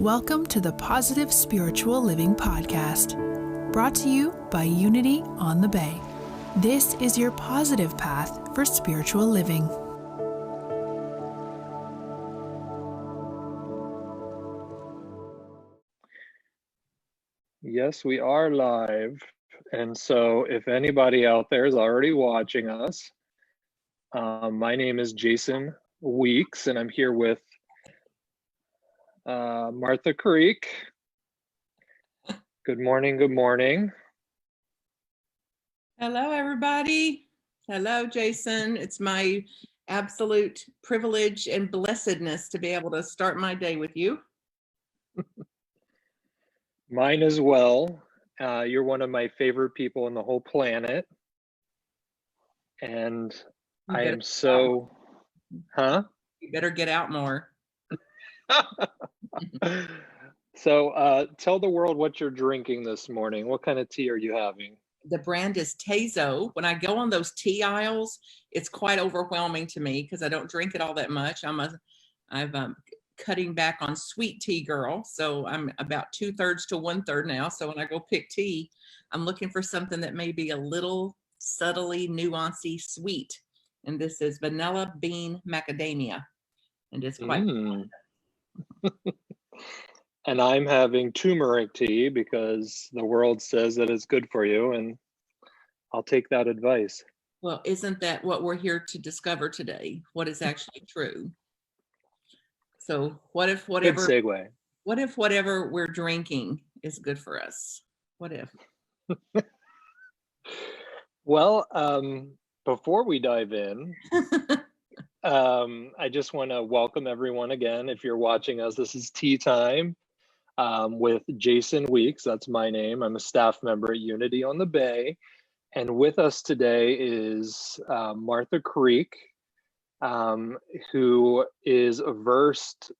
Welcome to the Positive Spiritual Living Podcast, brought to you by Unity on the Bay. This is your positive path for spiritual living. Yes, we are live. And so if anybody out there is already watching us, my name is Jason Weeks, and I'm here with Martha Creek. Good morning, good morning. Hello, everybody. Hello, Jason. It's my absolute privilege and blessedness to be able to start my day with you. Mine as well. You're one of my favorite people on the whole planet. And I am so, You better get out more. So tell the world what you're drinking this morning. What kind of tea are you having? The brand is Tezo. When I go on those tea aisles, it's quite overwhelming to me because I don't drink it all that much. I'm cutting back on sweet tea girl. So I'm about 2/3 to 1/3 now. So when I go pick tea, I'm looking for something that may be a little subtly nuancy sweet. And this is vanilla bean macadamia. And it's quite And I'm having turmeric tea because the world says that it's good for you, and I'll take that advice. Well, isn't that what we're here to discover today? What is actually true? So what if Good segue. What if whatever we're drinking is good for us? What if? Well, before we dive in, I just want to welcome everyone again. If you're watching us, this is Tea Time with Jason Weeks. That's my name. I'm a staff member at Unity on the Bay. And with us today is Martha Creek, who is versed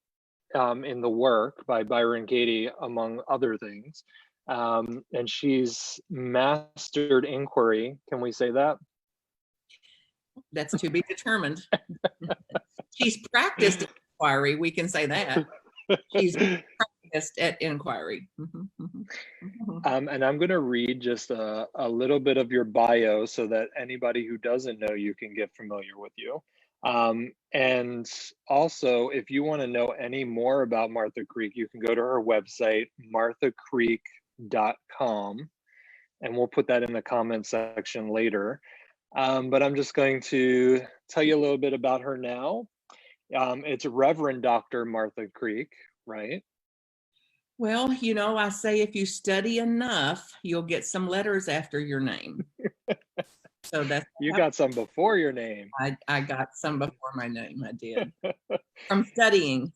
in the work by Byron Katie, among other things. And she's mastered inquiry. Can we say that? That's to be determined. She's practiced inquiry. We can say that. She's practiced at inquiry. And I'm going to read just a little bit of your bio so that anybody who doesn't know you can get familiar with you. And also, if you want to know any more about Martha Creek, you can go to her website, marthacreek.com, and we'll put that in the comment section later. But I'm just going to tell you a little bit about her now. It's Reverend Dr. Martha Creek, right? Well, you know, I say if you study enough, you'll get some letters after your name. So that's you got some before your name. I got some before my name. I did. From studying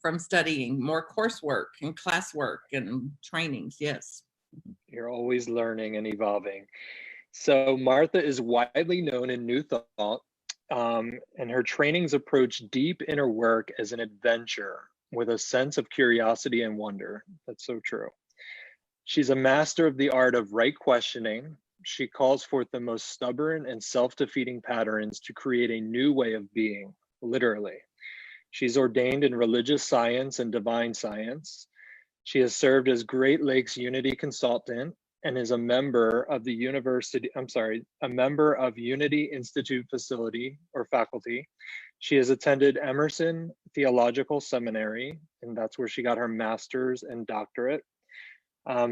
more coursework and classwork and trainings. Yes. You're always learning and evolving. So Martha is widely known in New Thought, and her trainings approach deep inner work as an adventure with a sense of curiosity and wonder. That's so true. She's a master of the art of right questioning. She calls forth the most stubborn and self-defeating patterns to create a new way of being, literally. She's ordained in religious science and divine science. She has served as Great Lakes Unity consultant and is a member of the Unity Institute facility or faculty. She has attended Emerson Theological Seminary, and that's where she got her master's and doctorate.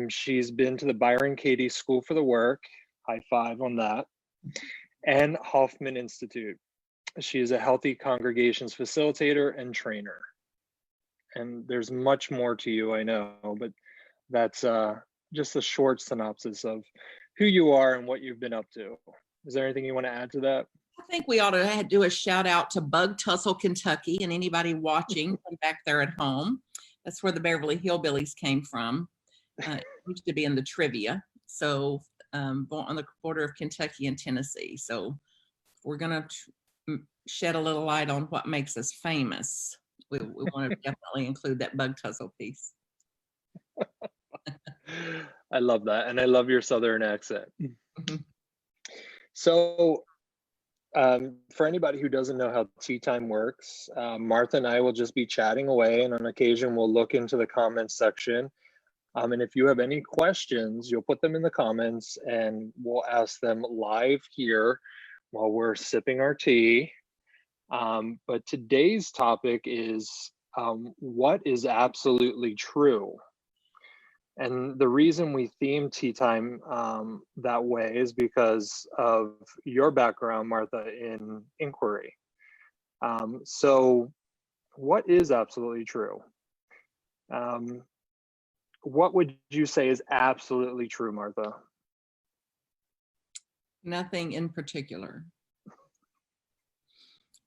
She's been to the Byron Katie School for the Work, high five on that, and Hoffman Institute. She is a healthy congregations facilitator and trainer. And there's much more to you, I know, but that's just a short synopsis of who you are and what you've been up to. Is there anything you want to add to that? I think we ought to do a shout out to Bug Tussle, Kentucky, and anybody watching from back there at home. That's where the Beverly Hillbillies came from. It used to be in the trivia. So on the border of Kentucky and Tennessee. So we're going to shed a little light on what makes us famous. We want to definitely include that Bug Tussle piece. I love that. And I love your Southern accent. So For anybody who doesn't know how tea time works, Martha and I will just be chatting away, and on occasion we'll look into the comments section. And if you have any questions, you'll put them in the comments and we'll ask them live here while we're sipping our tea. But today's topic is what is absolutely true? And the reason we theme tea time that way is because of your background, Martha, in inquiry. So what is absolutely true? What would you say is absolutely true, Martha? Nothing in particular.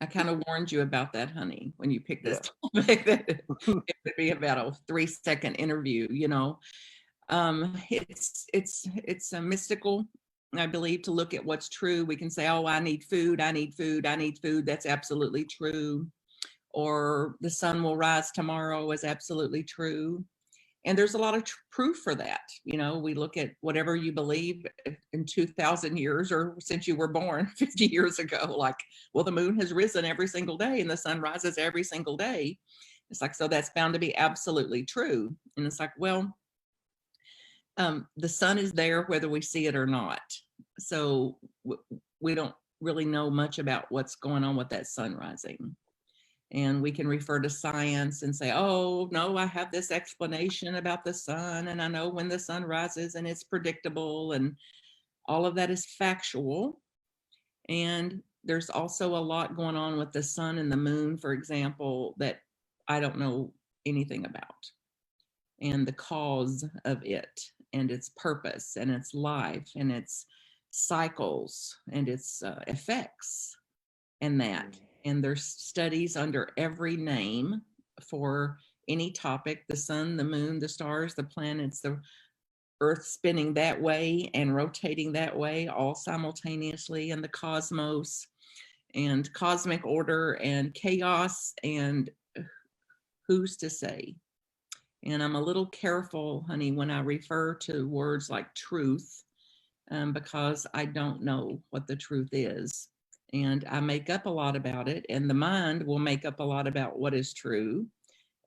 I kind of warned you about that, honey, when you picked this topic, that it would be about a 3-second interview, you know. It's a mystical, I believe, to look at what's true. We can say, oh, I need food, I need food, I need food. That's absolutely true. Or the sun will rise tomorrow is absolutely true. And there's a lot of proof for that. You know, we look at whatever you believe in 2,000 years or since you were born 50 years ago, like, well, the moon has risen every single day and the sun rises every single day. It's like, so that's bound to be absolutely true. And it's like, well, the sun is there whether we see it or not. So we don't really know much about what's going on with that sun rising. And we can refer to science and say, oh, no, I have this explanation about the sun, and I know when the sun rises and it's predictable, and all of that is factual. And there's also a lot going on with the sun and the moon, for example, that I don't know anything about, and the cause of it, and its purpose, and its life, and its cycles, and its effects, and that. And there's studies under every name for any topic: the sun, the moon, the stars, the planets, the earth spinning that way and rotating that way all simultaneously, and the cosmos and cosmic order and chaos, and who's to say? And I'm a little careful, honey, when I refer to words like truth, because I don't know what the truth is. And I make up a lot about it, and the mind will make up a lot about what is true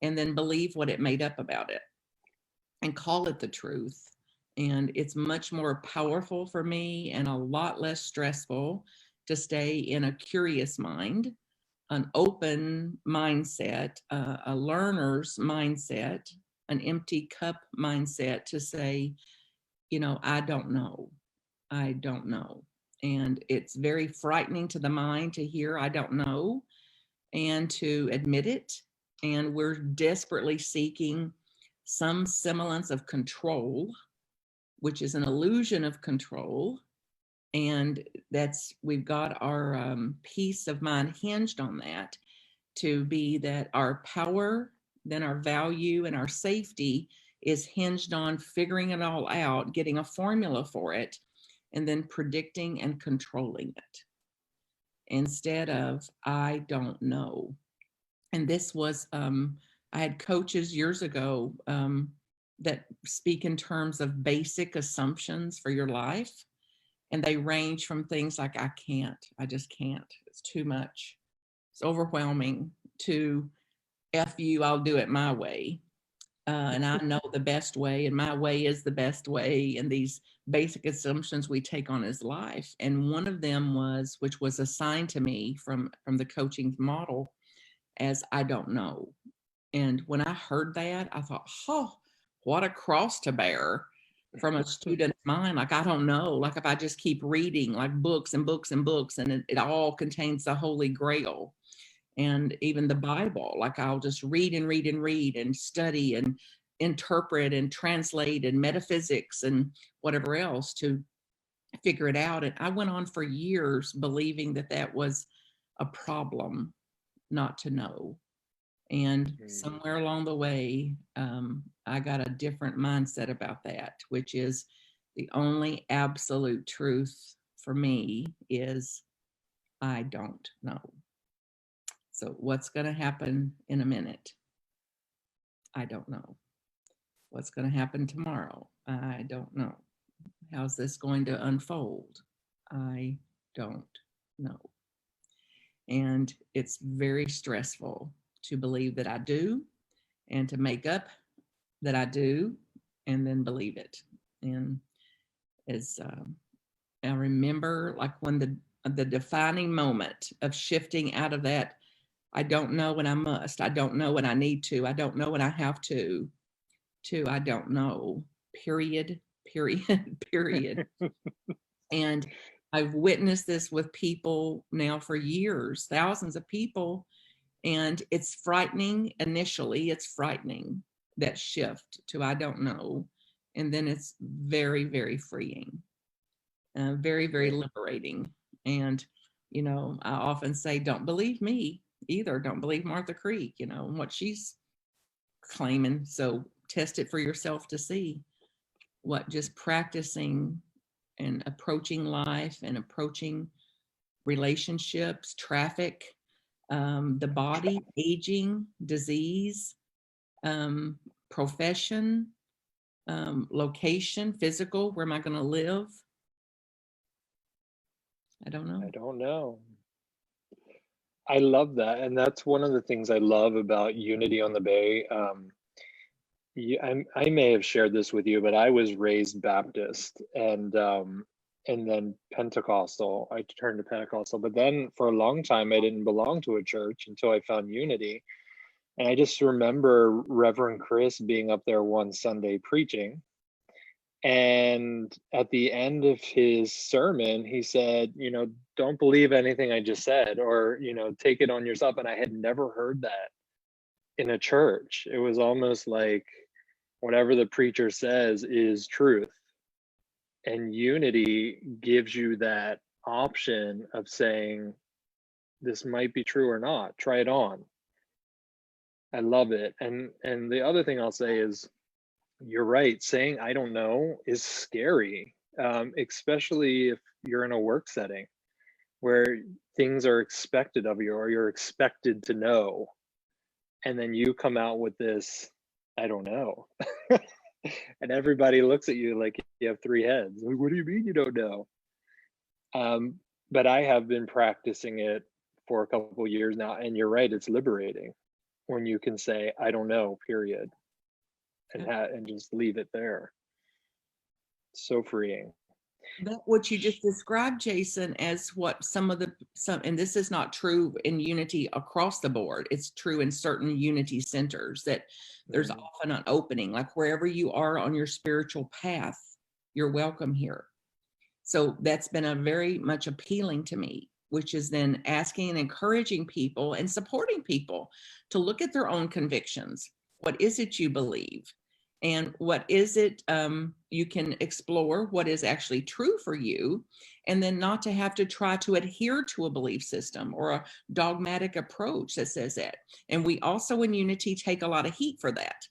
and then believe what it made up about it and call it the truth. And it's much more powerful for me and a lot less stressful to stay in a curious mind, an open mindset, a learner's mindset, an empty cup mindset, to say, you know, I don't know. I don't know. And it's very frightening to the mind to hear I don't know and to admit it. And we're desperately seeking some semblance of control, which is an illusion of control. And we've got our peace of mind hinged on that, to be that our power, then our value and our safety is hinged on figuring it all out, getting a formula for it, and then predicting and controlling it instead of I don't know. And this was, I had coaches years ago that speak in terms of basic assumptions for your life. And they range from things like, I just can't, it's too much, it's overwhelming, to F you, I'll do it my way. And I know the best way, and my way is the best way, and these basic assumptions we take on as life. And one of them was, which was assigned to me from the coaching model, as I don't know. And when I heard that, I thought, oh, what a cross to bear from a student's mind. Like, I don't know, like if I just keep reading like books and books and books, and it all contains the Holy Grail. And even the Bible, like I'll just read and read and read and study and interpret and translate and metaphysics and whatever else to figure it out. And I went on for years believing that that was a problem, not to know. And somewhere along the way, I got a different mindset about that, which is the only absolute truth for me is I don't know. So what's going to happen in a minute? I don't know. What's going to happen tomorrow? I don't know. How's this going to unfold? I don't know. And it's very stressful to believe that I do and to make up that I do and then believe it. And as I remember, like when the defining moment of shifting out of that, I don't know when I must, I don't know when I need to, I don't know when I have to I don't know, period, period. And I've witnessed this with people now for years, thousands of people, and it's frightening. Initially, it's frightening, that shift to I don't know. And then it's very, very freeing, very, very liberating. And, you know, I often say, don't believe me either. Don't believe Martha Creek, you know, what she's claiming. So test it for yourself to see what just practicing and approaching life and approaching relationships, traffic, the body, aging, disease, profession, location, physical, where am I going to live? I don't know. I don't know. I love that. And that's one of the things I love about Unity on the Bay. I may have shared this with you, but I was raised Baptist and then Pentecostal. I turned to Pentecostal, but then for a long time I didn't belong to a church until I found Unity. And I just remember Reverend Chris being up there one Sunday preaching. And at the end of his sermon, he said, you know, don't believe anything I just said, or, you know, take it on yourself. And I had never heard that in a church. It was almost like whatever the preacher says is truth. And Unity gives you that option of saying, this might be true or not. Try it on. I love it. And the other thing I'll say is, you're right. Saying I don't know is scary, especially if you're in a work setting where things are expected of you or you're expected to know. And then you come out with this, I don't know. And everybody looks at you like you have three heads. Like, what do you mean you don't know? But I have been practicing it for a couple of years now. And you're right, it's liberating when you can say, I don't know, period. And just leave it there. So freeing. That what you just described, Jason, as what some, and this is not true in Unity across the board. It's true in certain Unity centers that there's often an opening, like wherever you are on your spiritual path, you're welcome here. So that's been a very much appealing to me, which is then asking and encouraging people and supporting people to look at their own convictions. What is it you believe? And what is it you can explore what is actually true for you, and then not to have to try to adhere to a belief system or a dogmatic approach that says that. And we also in Unity take a lot of heat for that.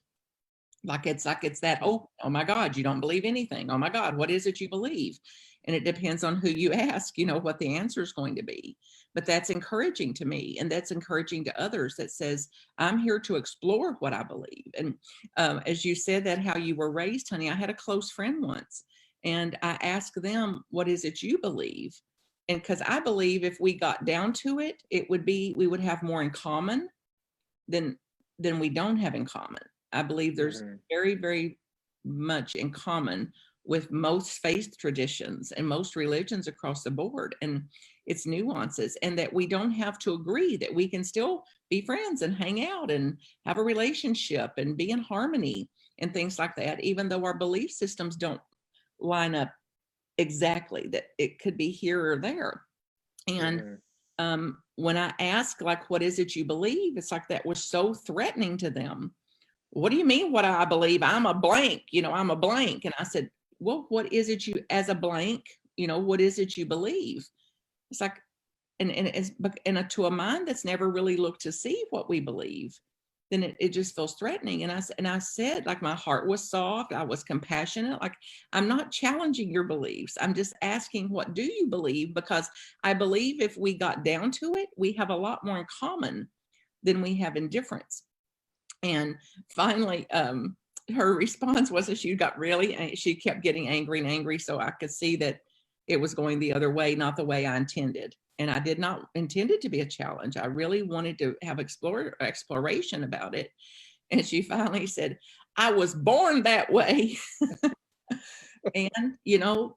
Like it's that, oh my God, you don't believe anything. Oh my God, what is it you believe? And it depends on who you ask, you know, what the answer is going to be. But that's encouraging to me. And that's encouraging to others that says, I'm here to explore what I believe. And as you said that, how you were raised, honey, I had a close friend once and I asked them, what is it you believe? And because I believe if we got down to it, it would be, we would have more in common than we don't have in common. I believe there's very, very much in common with most faith traditions and most religions across the board, and its nuances, and that we don't have to agree, that we can still be friends and hang out and have a relationship and be in harmony and things like that, even though our belief systems don't line up exactly, that it could be here or there. And when I ask, like, what is it you believe? It's like that was so threatening to them. What do you mean what I believe? I'm a blank, you know, I'm a blank. And I said, well, what is it you, as a blank, you know, what is it you believe? It's like, and to a mind that's never really looked to see what we believe, then it just feels threatening. And I said, like, my heart was soft. I was compassionate. Like, I'm not challenging your beliefs. I'm just asking, what do you believe? Because I believe if we got down to it, we have a lot more in common than we have in difference. And finally, her response was that she kept getting angry and angry. So I could see that it was going the other way, not the way I intended. And I did not intend it to be a challenge. I really wanted to have exploration about it. And she finally said, I was born that way. And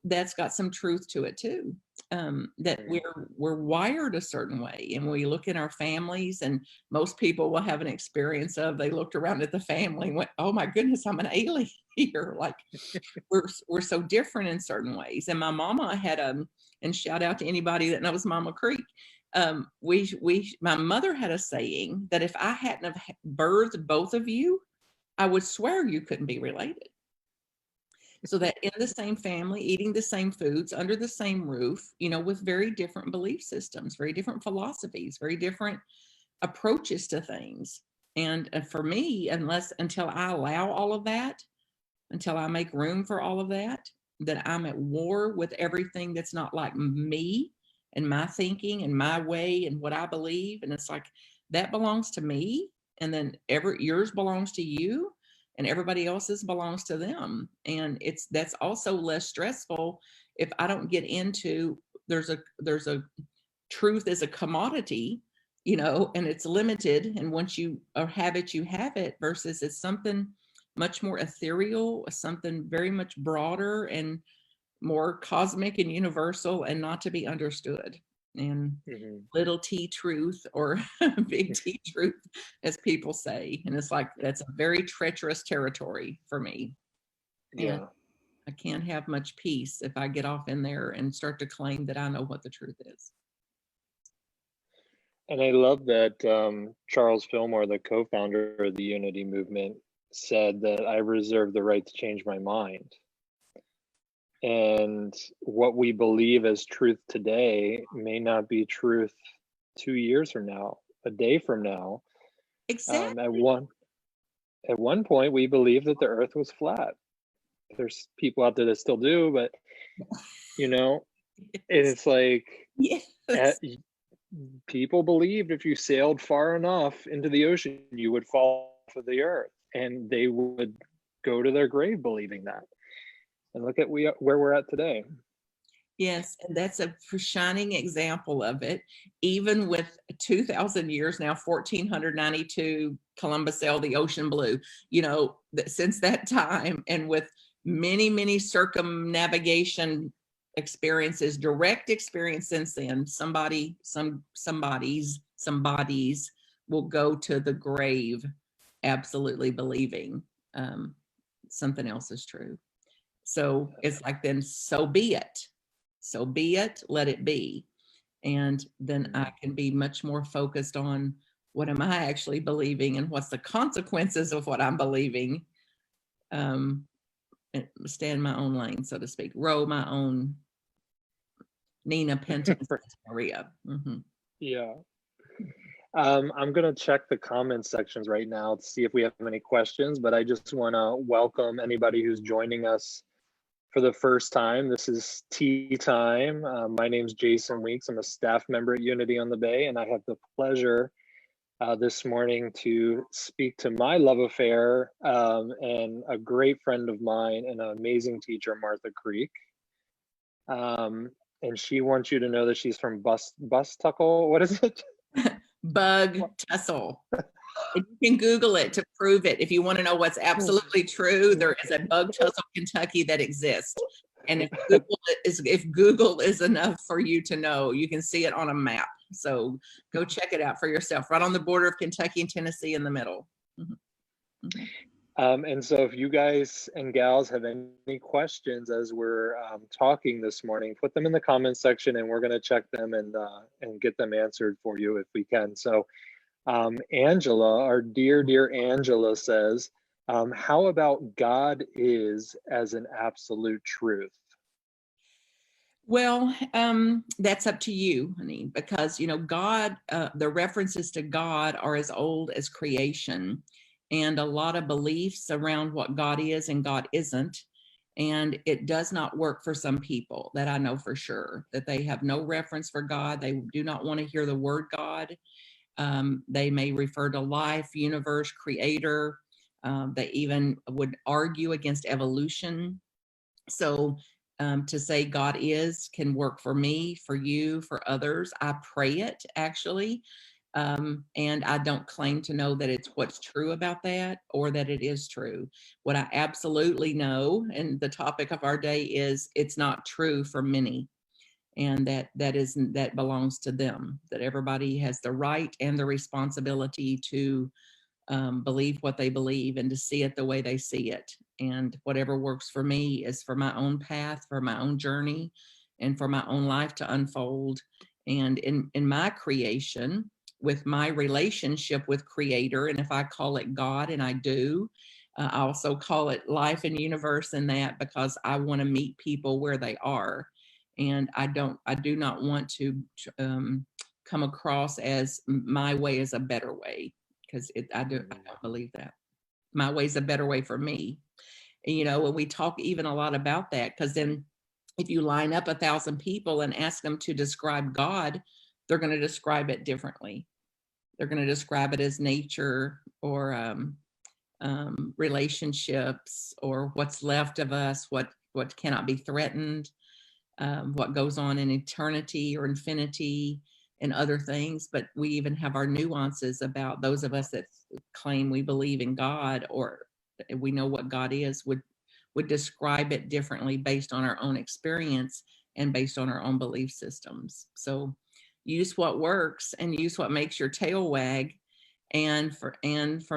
that's got some truth to it too. That we're wired a certain way, and when we look in our families, and most people will have an experience of, they looked around at the family and went, oh my goodness, I'm an alien here. Like we're so different in certain ways. And my mama had and shout out to anybody that knows Mama Creek. My mother had a saying that if I hadn't have birthed both of you, I would swear you couldn't be related. So that in the same family, eating the same foods, under the same roof, with very different belief systems, very different philosophies, very different approaches to things. And for me, until I allow all of that, until I make room for all of that I'm at war with everything that's not like me and my thinking and my way and what I believe. And it's like, that belongs to me. And then yours belongs to you. And everybody else's belongs to them. And that's also less stressful if I don't get into, there's a truth as a commodity, and it's limited. And once you have it, you have it, versus it's something much more ethereal, something very much broader and more cosmic and universal, and not to be understood. And little t truth, or big T truth, as people say. And it's like, that's a very treacherous territory for me. Yeah. And I can't have much peace if I get off in there and start to claim that I know what the truth is. And I love that Charles Fillmore, the co-founder of the Unity movement, said that I reserve the right to change my mind. And what we believe as truth today may not be truth 2 years from now, a day from now. Exactly. At one point, we believed that the earth was flat. There's people out there that still do, but and it's like, yes. People believed if you sailed far enough into the ocean, you would fall to the earth, and they would go to their grave believing that. And look at where we're at today. Yes, and that's a shining example of it. Even with 2,000 years now, 1492, Columbus sailed the ocean blue, since that time, and with many, many circumnavigation experiences, direct experience since then, some bodies will go to the grave absolutely believing something else is true. So it's like, then so be it. So be it, let it be. And then I can be much more focused on, what am I actually believing, and what's the consequences of what I'm believing. And stay in my own lane, so to speak, row my own Nina Penton's Maria. Yeah. I'm going to check the comment sections right now to see if we have any questions, but I just want to welcome anybody who's joining us for the first time. This is Tea Time. My name's Jason Weeks. I'm a staff member at Unity on the Bay, and I have the pleasure this morning to speak to my love affair and a great friend of mine and an amazing teacher, Martha Creek. And she wants you to know that she's from Bustuckle. What is it? Bug Tussle. And you can Google it to prove it. If you want to know what's absolutely true, there is a Bug Tussle, Kentucky that exists. And if Google is enough for you to know, you can see it on a map. So go check it out for yourself, right on the border of Kentucky and Tennessee in the middle. And so if you guys and gals have any questions as we're talking this morning, put them in the comments section, and we're going to check them and get them answered for you if we can. So Angela, our dear Angela, says, how about God is as an absolute truth? Well, that's up to you, honey, because, God, the references to God are as old as creation, and a lot of beliefs around what God is and God isn't. And it does not work for some people, that I know for sure, that they have no reference for God. They do not want to hear the word God. They may refer to life, universe, creator. They even would argue against evolution. So to say God can work for me, for you, for others. I pray it actually. And I don't claim to know that it's what's true about that or that it is true. What I absolutely know, and the topic of our day is, it's not true for many. And that belongs to them, that everybody has the right and the responsibility to believe what they believe and to see it the way they see it. And whatever works for me is for my own path, for my own journey, and for my own life to unfold. And in my creation, with my relationship with Creator, and if I call it God, and I do, I also call it life and universe in that, because I want to meet people where they are. And I do not want to come across as my way is a better way, because I don't believe that. My way is a better way for me. And, when we talk even a lot about that, because then if you line up 1,000 people and ask them to describe God, they're going to describe it differently. They're going to describe it as nature, or relationships, or what's left of us, what cannot be threatened, what goes on in eternity or infinity, and other things. But we even have our nuances about those of us that claim we believe in God, or we know what God is, would describe it differently based on our own experience and based on our own belief systems. So use what works and use what makes your tail wag. And for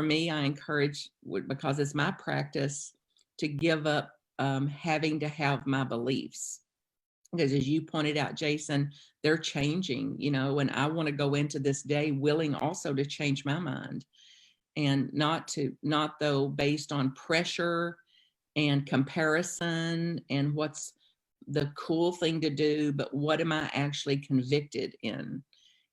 me, I encourage, because it's my practice, to give up having to have my beliefs. Because as you pointed out, Jason, they're changing, and I want to go into this day willing also to change my mind, and not though based on pressure and comparison and what's the cool thing to do, but what am I actually convicted in?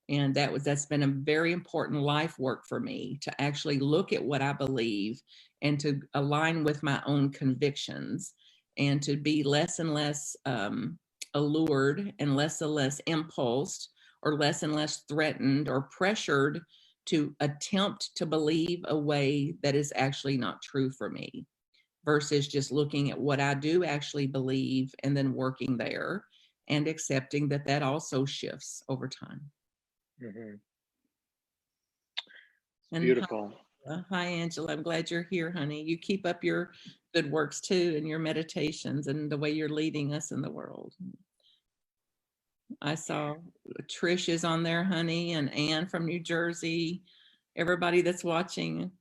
And that's been a very important life work for me, to actually look at what I believe and to align with my own convictions, and to be less and less allured and less impulsed, or less and less threatened or pressured to attempt to believe a way that is actually not true for me, versus just looking at what I do actually believe and then working there and accepting that also shifts over time. Mm-hmm. And beautiful. Hi, Angela. I'm glad you're here, honey. You keep up your good works too, and your meditations, and the way you're leading us in the world. I saw Trish is on there, honey, and Ann from New Jersey. Everybody that's watching,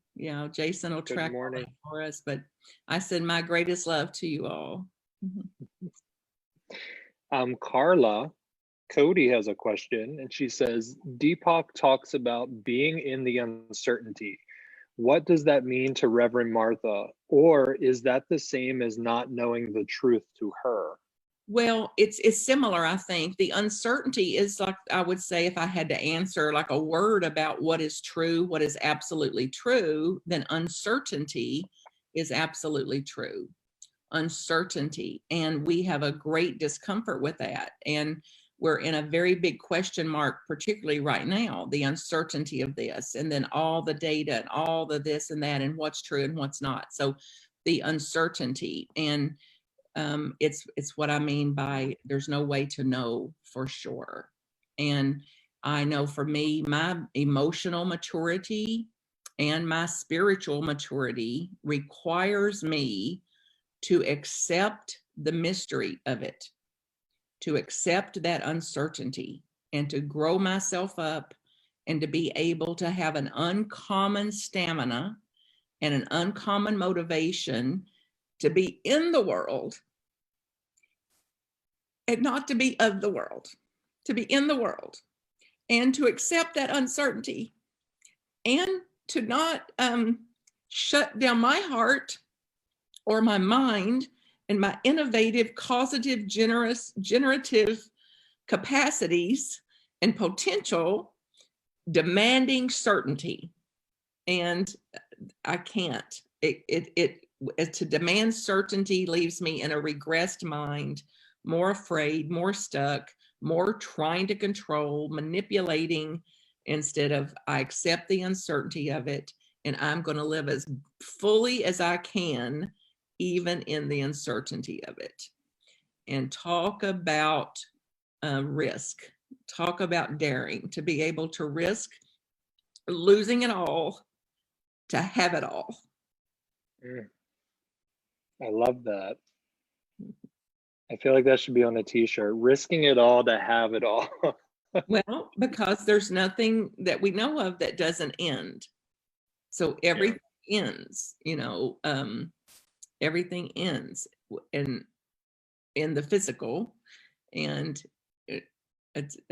Jason will track all that for us. But I send my greatest love to you all. Carla, Cody has a question, and she says, Deepak talks about being in the uncertainty. What does that mean to Reverend Martha? Or is that the same as not knowing the truth to her? Well, it's similar, I think. The uncertainty is, like, I would say, if I had to answer like a word about what is true, what is absolutely true, then uncertainty is absolutely true. Uncertainty. And we have a great discomfort with that. And we're in a very big question mark, particularly right now, the uncertainty of this, and then all the data and all the this and that, and what's true and what's not. So the uncertainty, and it's what I mean by there's no way to know for sure. And I know for me, my emotional maturity and my spiritual maturity requires me to accept the mystery of it, to accept that uncertainty, and to grow myself up, and to be able to have an uncommon stamina and an uncommon motivation to be in the world, and not to be of the world, to be in the world, and to accept that uncertainty, and to not shut down my heart or my mind and my innovative, causative, generative capacities and potential, demanding certainty. And I can't. To demand certainty leaves me in a regressed mind, more afraid, more stuck, more trying to control, manipulating, instead of I accept the uncertainty of it, and I'm going to live as fully as I can, even in the uncertainty of it. and talk about risk, talk about daring, to be able to risk losing it all to have it all. I love that. I feel like that should be on a t-shirt. Risking it all to have it all. Well, because there's nothing that we know of that doesn't end. So everything ends, everything ends in the physical. And it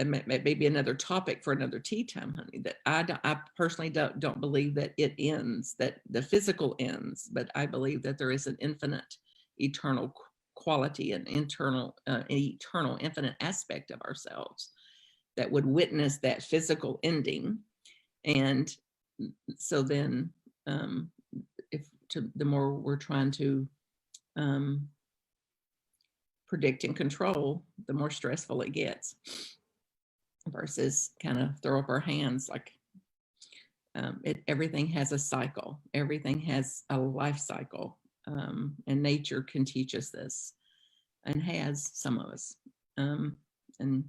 may be another topic for another tea time, honey, that I personally don't believe that it ends, that the physical ends, but I believe that there is an infinite, eternal quality, an eternal, infinite aspect of ourselves that would witness that physical ending. And so then the more we're trying to predict and control, the more stressful it gets, versus kind of throw up our hands. Like everything has a cycle, everything has a life cycle, and nature can teach us this, and has some of us. And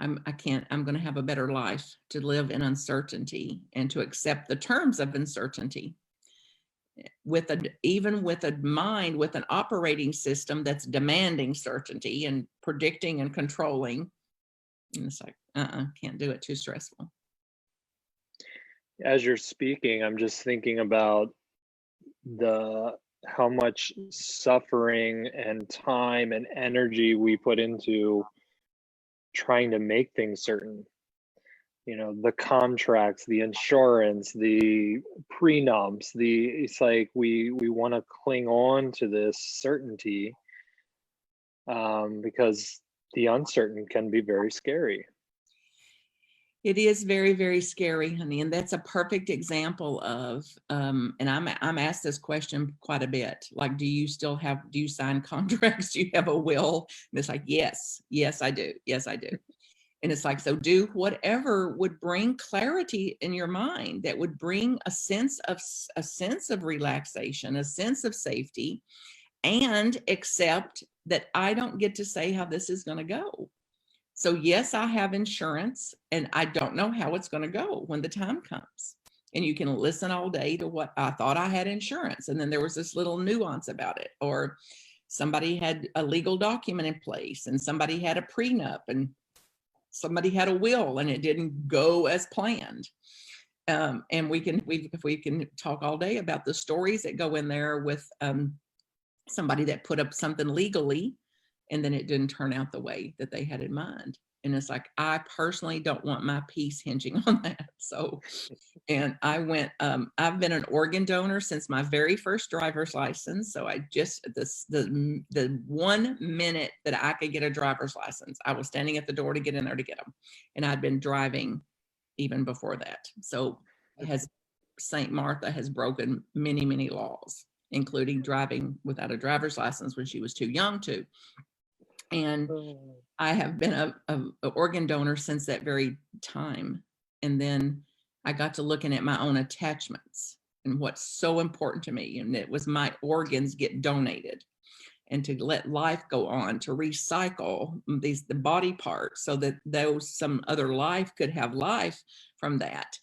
I'm going to have a better life to live in uncertainty and to accept the terms of uncertainty, even with a mind, with an operating system that's demanding certainty and predicting and controlling. And it's like, can't do it, too stressful. As you're speaking, I'm just thinking about how much suffering and time and energy we put into trying to make things certain. The contracts, the insurance, the prenups, it's like we want to cling on to this certainty because the uncertain can be very scary. It is very, very scary, honey. And that's a perfect example of, and I'm asked this question quite a bit. Like, do you sign contracts? Do you have a will? And it's like, yes, I do. Yes, I do. And it's like, so do whatever would bring clarity in your mind, that would bring a sense of relaxation, a sense of safety, and accept that I don't get to say how this is going to go. So yes, I have insurance, and I don't know how it's going to go when the time comes. And you can listen all day to what I thought I had insurance, and then there was this little nuance about it, or somebody had a legal document in place, and somebody had a prenup, and somebody had a will, and it didn't go as planned. And we can talk all day about the stories that go in there with somebody that put up something legally, and then it didn't turn out the way that they had in mind. And it's like, I personally don't want my peace hinging on that. So, and I've been an organ donor since my very first driver's license. So I just, the 1 minute that I could get a driver's license, I was standing at the door to get in there to get them. And I'd been driving even before that. So St. Martha has broken many, many laws, including driving without a driver's license when she was too young to. And I have been a organ donor since that very time. And then I got to looking at my own attachments and what's so important to me. And it was my organs get donated, and to let life go on, to recycle the body parts so that some other life could have life from that.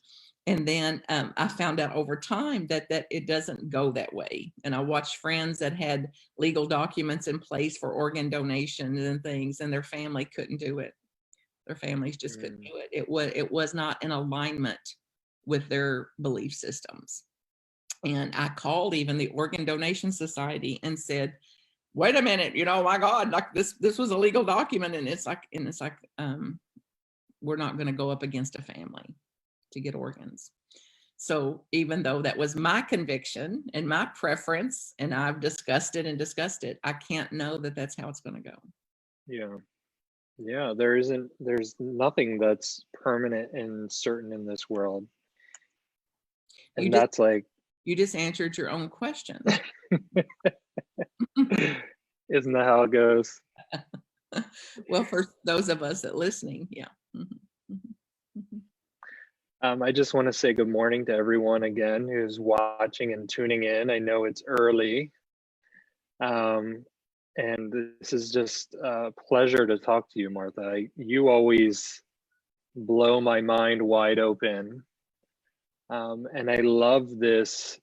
And then I found out over time that it doesn't go that way. And I watched friends that had legal documents in place for organ donation and things, and their family couldn't do it. Their families just couldn't do it. It was not in alignment with their belief systems. And I called even the Organ Donation Society and said, wait a minute, my God, like this was a legal document. And it's like, we're not going to go up against a family to get organs. So even though that was my conviction and my preference, and I've discussed it, I can't know that that's how it's going to go. Yeah, there's nothing that's permanent and certain in this world. And you just answered your own question. Isn't that how it goes? Well, for those of us that listening, yeah. I just want to say good morning to everyone again who's watching and tuning in. I know it's early. And this is just a pleasure to talk to you, Martha. You always blow my mind wide open. And I love this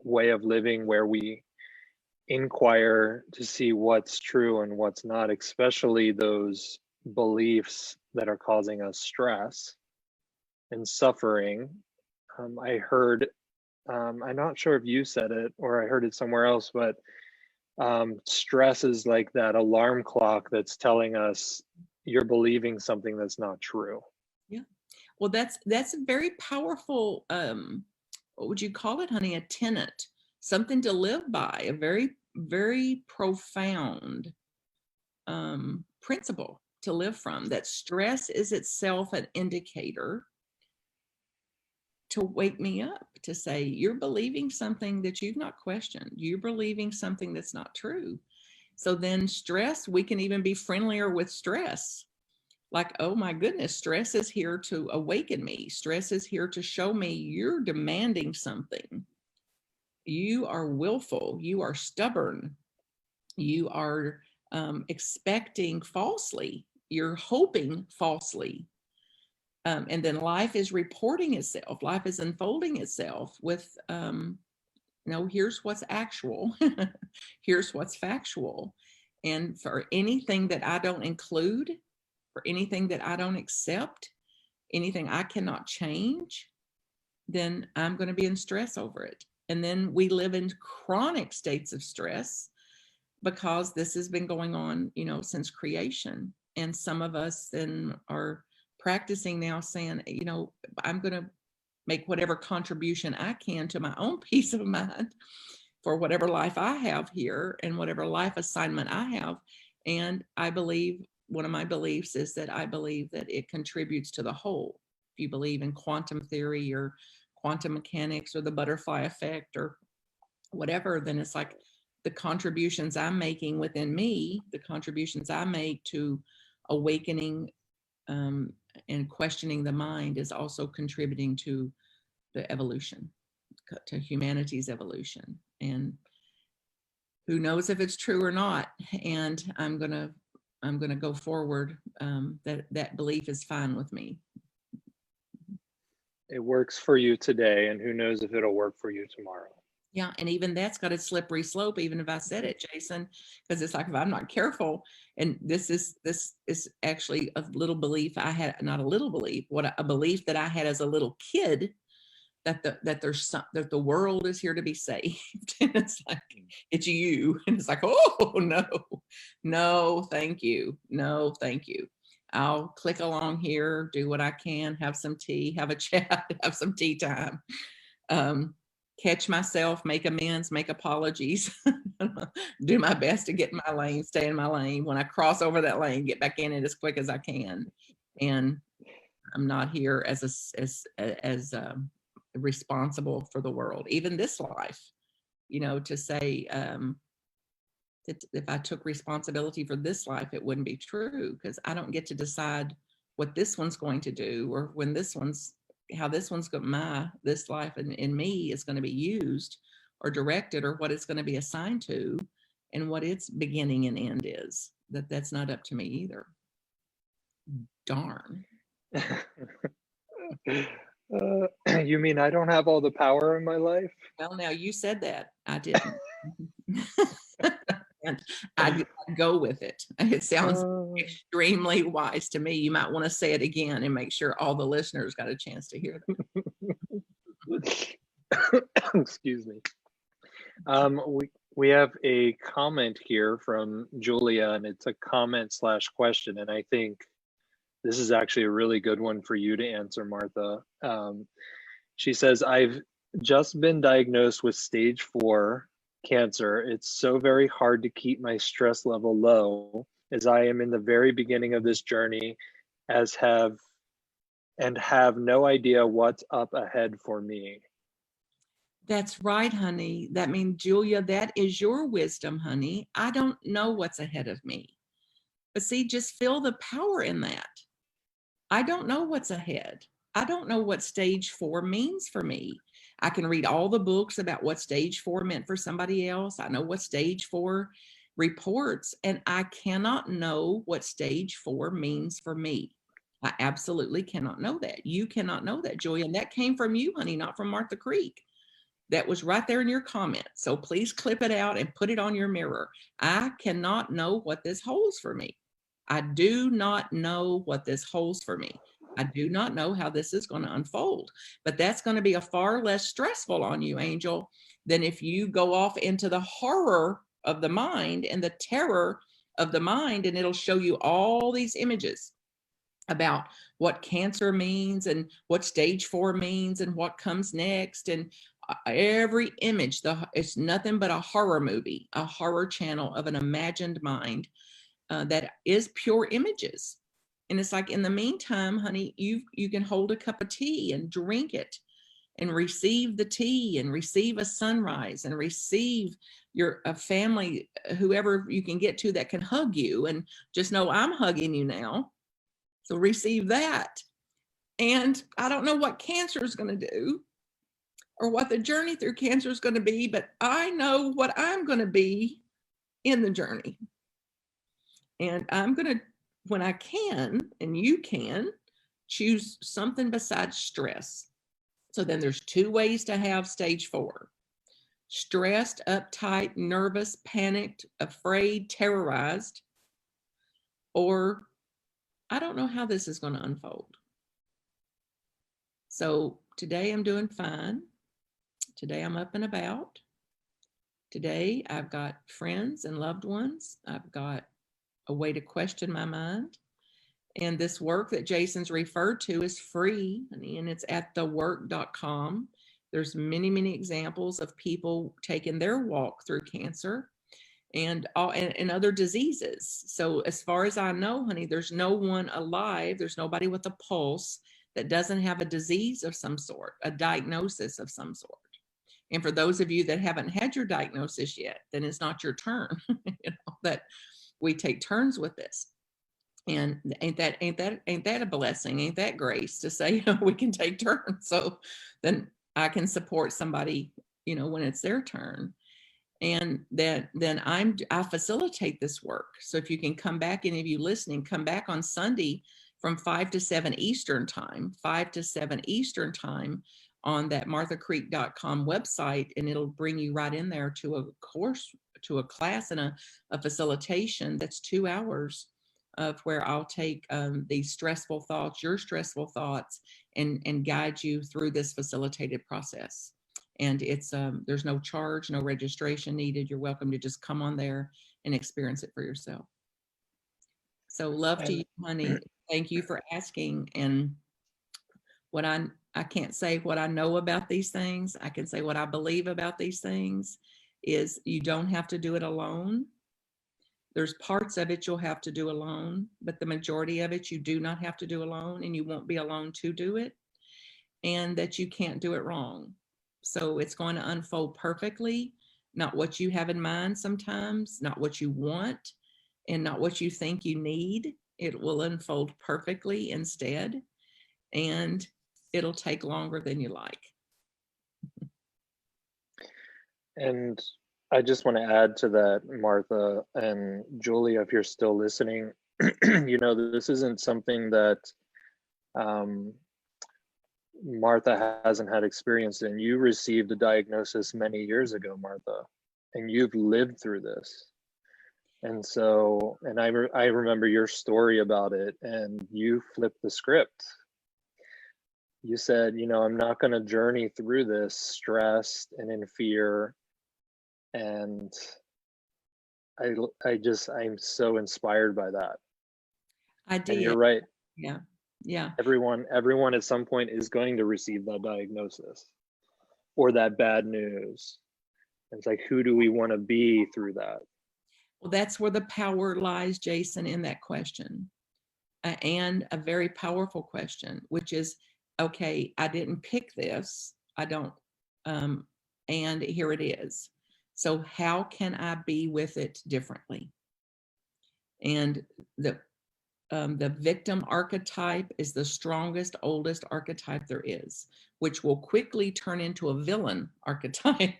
way of living where we inquire to see what's true and what's not, especially those beliefs that are causing us stress and suffering. I heard, I'm not sure if you said it or I heard it somewhere else, but stress is like that alarm clock that's telling us you're believing something that's not true. Yeah. Well, that's a very powerful, what would you call it, honey? A tenet, something to live by, a very, very profound principle to live from, that stress is itself an indicator to wake me up, to say, you're believing something that you've not questioned. You're believing something that's not true. So then stress, we can even be friendlier with stress. Like, oh my goodness, stress is here to awaken me. Stress is here to show me you're demanding something. You are willful. You are stubborn. You are expecting falsely. You're hoping falsely. And then life is reporting itself. Life is unfolding itself with, here's what's actual. Here's what's factual. And for anything that I don't include, for anything that I don't accept, anything I cannot change, then I'm going to be in stress over it. And then we live in chronic states of stress because this has been going on, since creation. And some of us then are practicing now saying, I'm going to make whatever contribution I can to my own peace of mind for whatever life I have here and whatever life assignment I have. And I believe, one of my beliefs is that I believe that it contributes to the whole. If you believe in quantum theory or quantum mechanics or the butterfly effect or whatever, then it's like the contributions I'm making within me, the contributions I make to awakening and questioning the mind is also contributing to the evolution, to humanity's evolution. And who knows if it's true or not. And I'm gonna go forward. That belief is fine with me. It works for you today, and who knows if it'll work for you tomorrow. Yeah, and even that's got a slippery slope, even if I said it, Jason, because it's like if I'm not careful, and this is actually a little belief I had, not a little belief, a belief that I had as a little kid, that the world is here to be saved. And it's like, it's you. And it's like, oh no, thank you. No, thank you. I'll click along here, do what I can, have some tea, have a chat, have some tea time. Catch myself, make amends, make apologies, do my best to get in my lane, stay in my lane. When I cross over that lane, get back in it as quick as I can. And I'm not here as responsible for the world, even this life, to say that if I took responsibility for this life, it wouldn't be true, because I don't get to decide what this one's going to do, or when how this one's this life in me is going to be used or directed, or what it's going to be assigned to, and what its beginning and end is. That's not up to me either. Darn. You mean I don't have all the power in my life? Well, now you said that. I didn't. And I'd go with it. It sounds extremely wise to me. You might want to say it again and make sure all the listeners got a chance to hear that. Excuse me. We have a comment here from Julia, and it's a comment/question, and I think this is actually a really good one for you to answer, Martha. She says, I've just been diagnosed with stage 4 cancer. It's so very hard to keep my stress level low, as I am in the very beginning of this journey, have no idea what's up ahead for me. That's right, honey. That means, Julia, that is your wisdom, honey. I don't know what's ahead of me. But see, just feel the power in that. I don't know what's ahead. I don't know what stage 4 means for me. I can read all the books about what stage 4 meant for somebody else. I know what stage 4 reports, and I cannot know what stage 4 means for me. I absolutely cannot know that. You cannot know that, Julia. And that came from you, honey, not from Martha Creek. That was right there in your comment. So please clip it out and put it on your mirror. I cannot know what this holds for me. I do not know what this holds for me. I do not know how this is going to unfold, but that's going to be a far less stressful on you, Angel, than if you go off into the horror of the mind and the terror of the mind, and it'll show you all these images about what cancer means and what stage 4 means and what comes next. And every image, it's nothing but a horror movie, a horror channel of an imagined mind that is pure images. And it's like, in the meantime, honey, you can hold a cup of tea and drink it and receive the tea and receive a sunrise and receive a family, whoever you can get to that can hug you, and just know I'm hugging you now. So receive that. And I don't know what cancer is going to do or what the journey through cancer is going to be, but I know what I'm going to be in the journey. And I'm going to, when I can, and you can, choose something besides stress. So then there's 2 ways to have stage 4. Stressed, uptight, nervous, panicked, afraid, terrorized, or I don't know how this is going to unfold. So today I'm doing fine. Today I'm up and about. Today I've got friends and loved ones. I've got a way to question my mind. And this work that Jason's referred to is free, and it's at thework.com. There's many, many examples of people taking their walk through cancer and other diseases. So as far as I know, honey, there's no one alive, there's nobody with a pulse that doesn't have a disease of some sort, a diagnosis of some sort. And for those of you that haven't had your diagnosis yet, then it's not your turn. That we take turns with this. And ain't that a blessing? Ain't that grace to say, we can take turns? So then I can support somebody, when it's their turn. And then I facilitate this work. So if you can come back, any of you listening, come back on Sunday from 5 to 7 Eastern time, 5 to 7 Eastern time on that marthacreek.com website, and it'll bring you right in there to a course, to a class, and a facilitation that's 2 hours of where I'll take these stressful thoughts, your stressful thoughts, and guide you through this facilitated process. And it's there's no charge, no registration needed. You're welcome to just come on there and experience it for yourself. So love to you, honey. Thank you for asking. And what I can't say what I know about these things. I can say what I believe about these things is you don't have to do it alone. There's parts of it you'll have to do alone, but the majority of it you do not have to do alone, and you won't be alone to do it, and that you can't do it wrong. So it's going to unfold perfectly, not what you have in mind sometimes, not what you want, and not what you think you need. It will unfold perfectly instead, and it'll take longer than you like. And I just want to add to that, Martha and Julia, if you're still listening, this isn't something that Martha hasn't had experience in. You received a diagnosis many years ago, Martha, and you've lived through this. And so, and I remember your story about it, and you flipped the script. You said, I'm not going to journey through this stressed and in fear. And I'm so inspired by that. I did. And you're right. Yeah. Everyone at some point is going to receive that diagnosis or that bad news. It's like, who do we want to be through that? Well, that's where the power lies, Jason, in that question. And a very powerful question, which is, okay, I didn't pick this. I don't, and here it is. So how can I be with it differently? And the victim archetype is the strongest, oldest archetype there is, which will quickly turn into a villain archetype.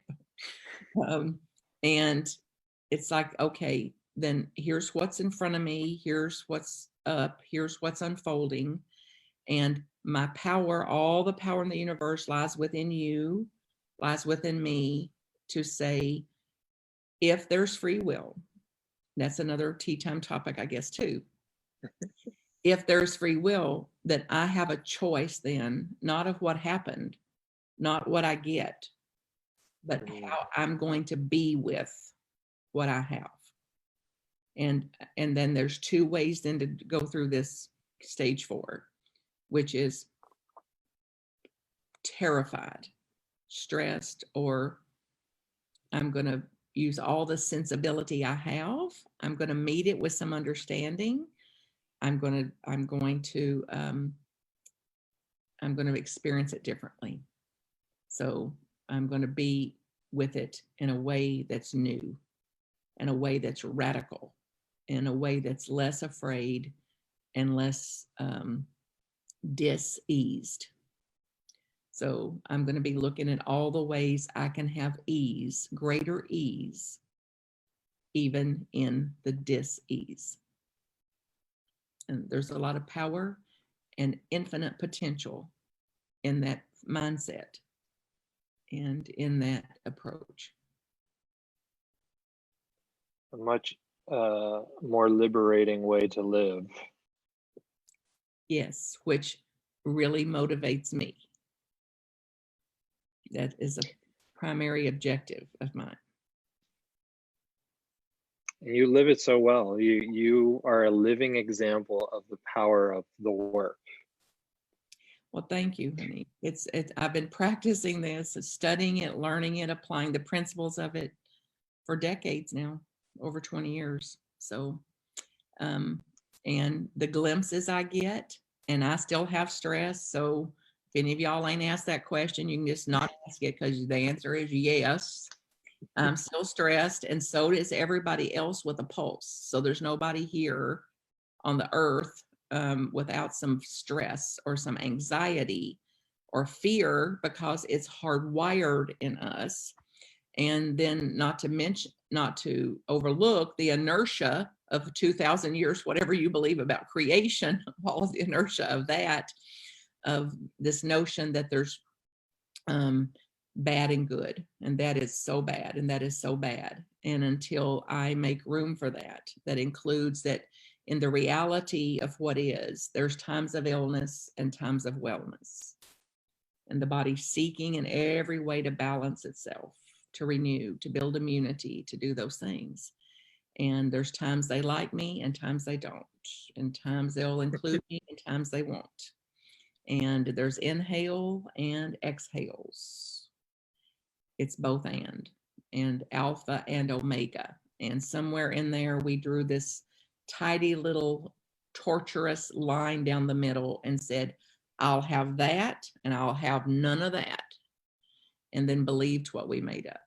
And it's like, okay, then here's what's in front of me, here's what's up, here's what's unfolding. And my power, all the power in the universe lies within you, lies within me to say, if there's free will, that's another tea time topic, I guess, too. If there's free will, then I have a choice then, not of what happened, not what I get, but how I'm going to be with what I have. And then there's two ways then to go through this stage 4, which is terrified, stressed, or I'm going to use all the sensibility I have. I'm going to meet it with some understanding. I'm going to experience it differently. So I'm going to be with it in a way that's new, in a way that's radical, in a way that's less afraid and less dis-eased. So I'm going to be looking at all the ways I can have ease, greater ease, even in the dis-ease. And there's a lot of power and infinite potential in that mindset and in that approach. A much more liberating way to live. Yes, which really motivates me. That is a primary objective of mine. And you live it so well. You are a living example of the power of the work. Well, thank you, honey. I've been practicing this, studying it, learning it, applying the principles of it for decades now, over 20 years. So, and the glimpses I get, and I still have stress. So if any of y'all ain't asked that question, you can just not ask it, because the answer is yes. I'm still stressed, and so is everybody else with a pulse. So there's nobody here on the earth without some stress or some anxiety or fear, because it's hardwired in us. And then not to overlook the inertia of 2,000 years, whatever you believe about creation, all of the inertia of that, of this notion that there's bad and good, and that is so bad, and that is so bad. And until I make room for that, that includes that in the reality of what is, there's times of illness and times of wellness, and the body seeking in every way to balance itself, to renew, to build immunity, to do those things. And there's times they like me and times they don't, and times they'll include me and times they won't. And there's inhale and exhales. It's both and alpha and omega. And somewhere in there, we drew this tidy little torturous line down the middle and said, I'll have that and I'll have none of that. And then believed what we made up.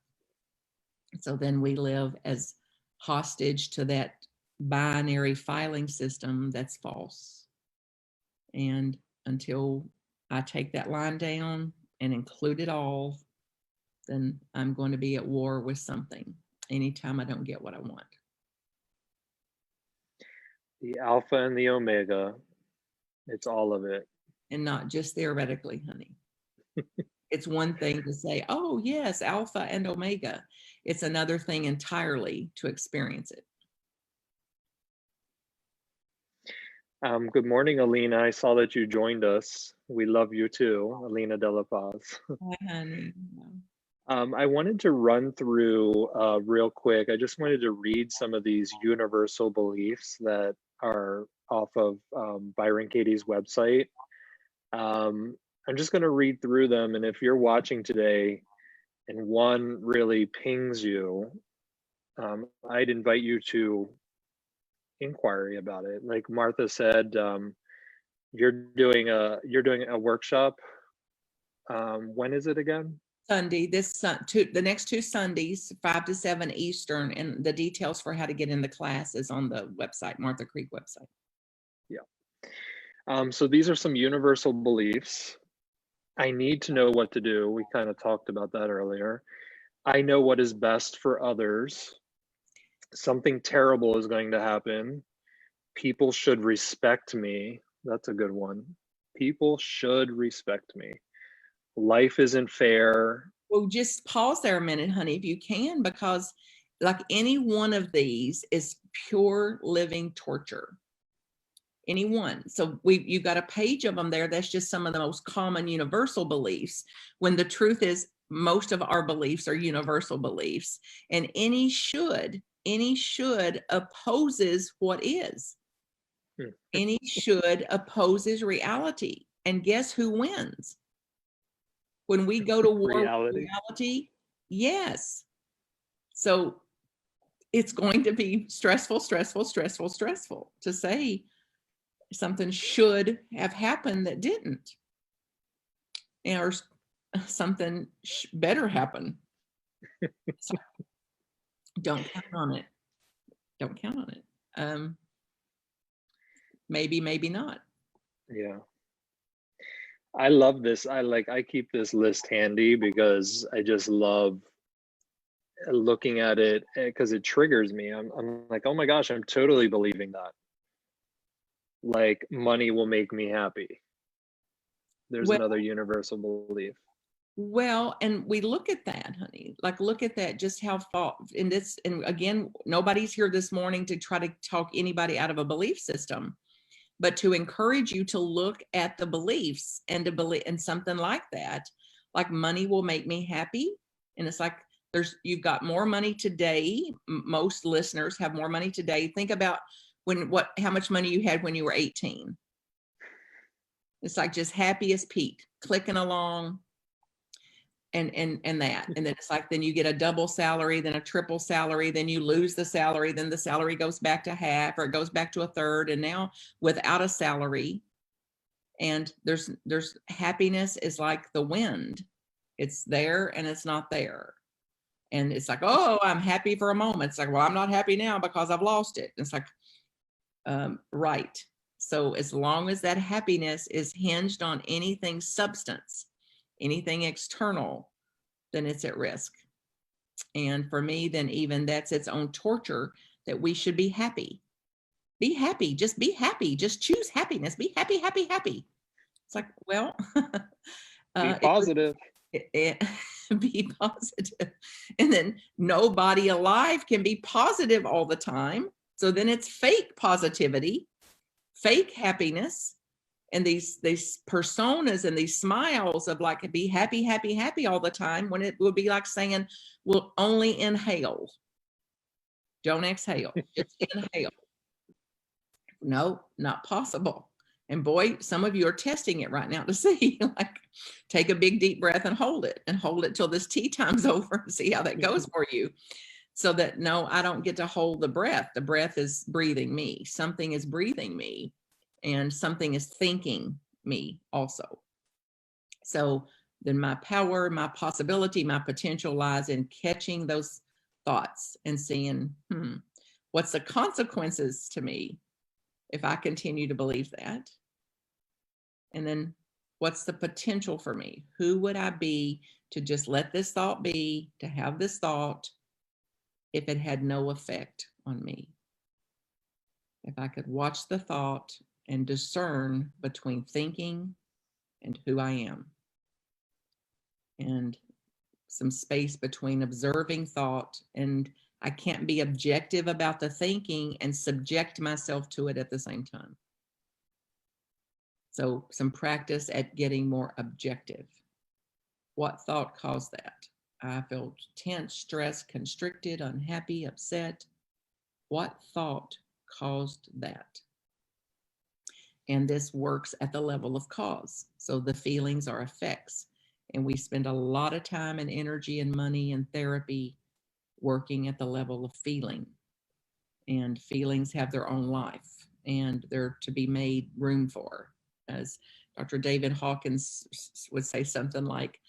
So then we live as hostage to that binary filing system that's false. And until I take that line down and include it all, then I'm going to be at war with something anytime I don't get what I want. The alpha and the omega, it's all of it. And not just theoretically, honey. It's one thing to say, oh, yes, alpha and omega. It's another thing entirely to experience it. Good morning, Alina. I saw that you joined us. We love you too, Alina De La Paz. Hi, honey. I wanted to run through real quick. I just wanted to read some of these universal beliefs that are off of Byron Katie's website. I'm just going to read through them. And if you're watching today and one really pings you, I'd invite you to inquiry about it. Like Martha said, you're doing a workshop. When is it again? Sunday, the next 2 Sundays, 5 to 7 Eastern, and the details for how to get in the class is on the website, Martha Creek website. So these are some universal beliefs. I need to know what to do. We kind of talked about that earlier. I know what is best for others. Something terrible is going to happen. People should respect me. That's a good one. People should respect me. Life isn't fair. Well, just pause there a minute, honey, if you can, because like any one of these is pure living torture. Any one. So you've got a page of them there. That's just some of the most common universal beliefs, when the truth is most of our beliefs are universal beliefs. And any should opposes what is. Any should opposes reality. And guess who wins? When we go to war with reality, yes. So it's going to be stressful to say something should have happened that didn't, or something better happen. So don't count on it. Don't count on it. Maybe not. Yeah. I love this. I keep this list handy because I just love looking at it because it triggers me. I'm like, oh my gosh, I'm totally believing that. Like money will make me happy. There's another universal belief. Well, and we look at that, honey, like look at that, just how thought in this, and again, nobody's here this morning to try to talk anybody out of a belief system, but to encourage you to look at the beliefs and to believe in something like that, like money will make me happy. And it's like, you've got more money today. Most listeners have more money today. Think about how much money you had when you were 18. It's like just happy as Pete, clicking along. And that, and then it's like, then you get a double salary, then a triple salary, then you lose the salary, then the salary goes back to half, or it goes back to a third, and now without a salary. And there's happiness is like the wind. It's there and it's not there. And it's like, oh, I'm happy for a moment. It's like, well, I'm not happy now because I've lost it. It's like, right. So as long as that happiness is hinged on anything substance, anything external, then it's at risk. And for me, then even that's its own torture, that we should be happy. Be happy, just be happy, just choose happiness, be happy, happy, happy. It's like, well, be positive. Be positive. And then nobody alive can be positive all the time. So then it's fake positivity, fake happiness. And these personas and these smiles of like, be happy, happy, happy all the time, when it would be like saying, well, only inhale. Don't exhale, just inhale. No, not possible. And boy, some of you are testing it right now to see, like, take a big deep breath and hold it till this tea time's over and see how that goes for you. So that, no, I don't get to hold the breath. The breath is breathing me. Something is breathing me. And something is thinking me also. So then my power, my possibility, my potential lies in catching those thoughts and seeing, what's the consequences to me if I continue to believe that? And then what's the potential for me? Who would I be to just let this thought be, to have this thought, if it had no effect on me? If I could watch the thought and discern between thinking and who I am, and some space between observing thought, and I can't be objective about the thinking and subject myself to it at the same time. So some practice at getting more objective. What thought caused that? I felt tense, stressed, constricted, unhappy, upset. What thought caused that? And this works at the level of cause. So the feelings are effects. And we spend a lot of time and energy and money and therapy working at the level of feeling. And feelings have their own life, and they're to be made room for. As Dr. David Hawkins would say something like,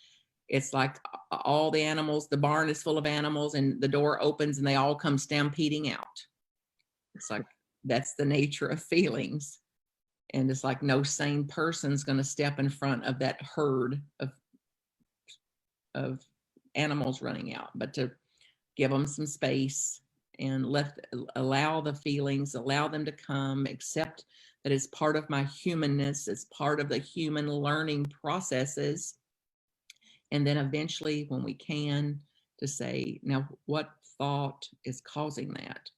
it's like all the animals, the barn is full of animals, and the door opens and they all come stampeding out. It's like, that's the nature of feelings. And it's like no sane person's going to step in front of that herd of animals running out, but to give them some space and allow the feelings, allow them to come, accept that it's part of my humanness, it's part of the human learning processes. And then eventually, when we can, to say, now what thought is causing that?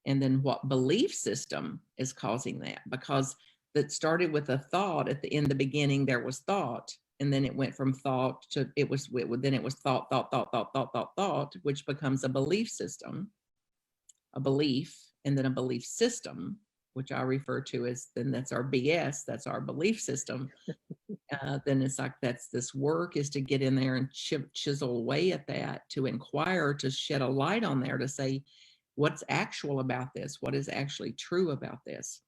And then what belief system is causing that? Because that started with a thought. In the beginning, there was thought, and then it went from thought to then it was thought, which becomes a belief system, a belief, and then a belief system, which I refer to as, then that's our BS, that's our belief system. Then it's like, this work is to get in there and chisel away at that, to inquire, to shed a light on there, to say, what's actual about this? What is actually true about this?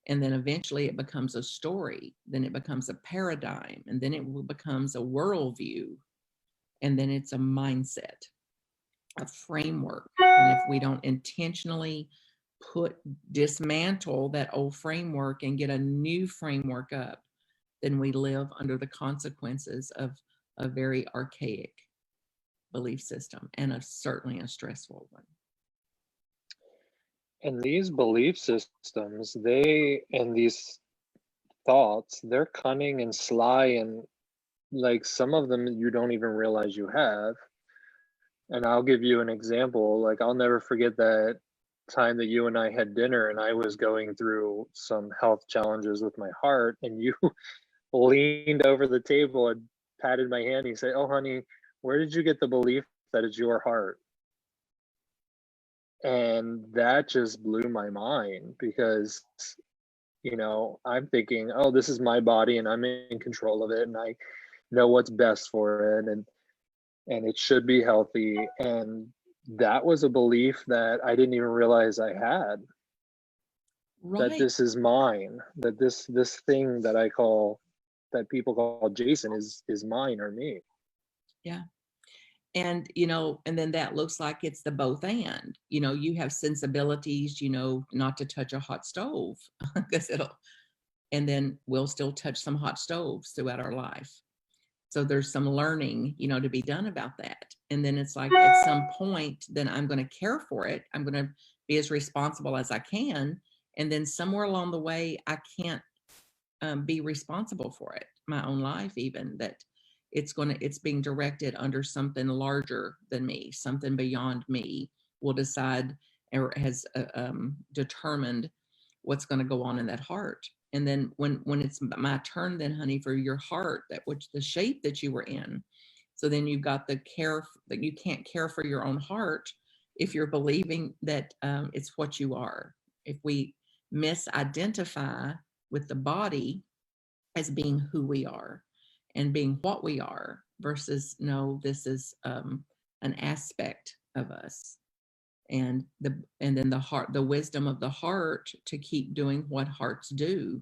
And then eventually it becomes a story. Then it becomes a paradigm. And then it becomes a worldview. And then it's a mindset, a framework. And if we don't intentionally dismantle that old framework and get a new framework up, then we live under the consequences of a very archaic belief system, and certainly a stressful one. And these belief systems, and these thoughts, they're cunning and sly, and like some of them you don't even realize you have. And I'll give you an example. Like, I'll never forget that time that you and I had dinner and I was going through some health challenges with my heart, and you leaned over the table and patted my hand. And you said, "Oh, honey, where did you get the belief that it's your heart?" And that just blew my mind, because I'm thinking, oh, this is my body and I'm in control of it and I know what's best for it, and it should be healthy. And that was a belief that I didn't even realize I had. Right. That this is mine, that this thing that people call Jason is mine or me. Yeah. And, and then that looks like it's the both and, you have sensibilities, not to touch a hot stove because and then we'll still touch some hot stoves throughout our life. So there's some learning, to be done about that. And then it's like, at some point, then I'm going to care for it. I'm going to be as responsible as I can. And then somewhere along the way, I can't be responsible for it, my own life, even that it's being directed under something larger than me, something beyond me will decide or has determined what's going to go on in that heart. And then when it's my turn, then honey, for your heart, the shape that you were in. So then you've got the care that you can't care for your own heart if you're believing that it's what you are. If we misidentify with the body as being who we are and being what we are versus no, this is an aspect of us. And then the heart, the wisdom of the heart to keep doing what hearts do,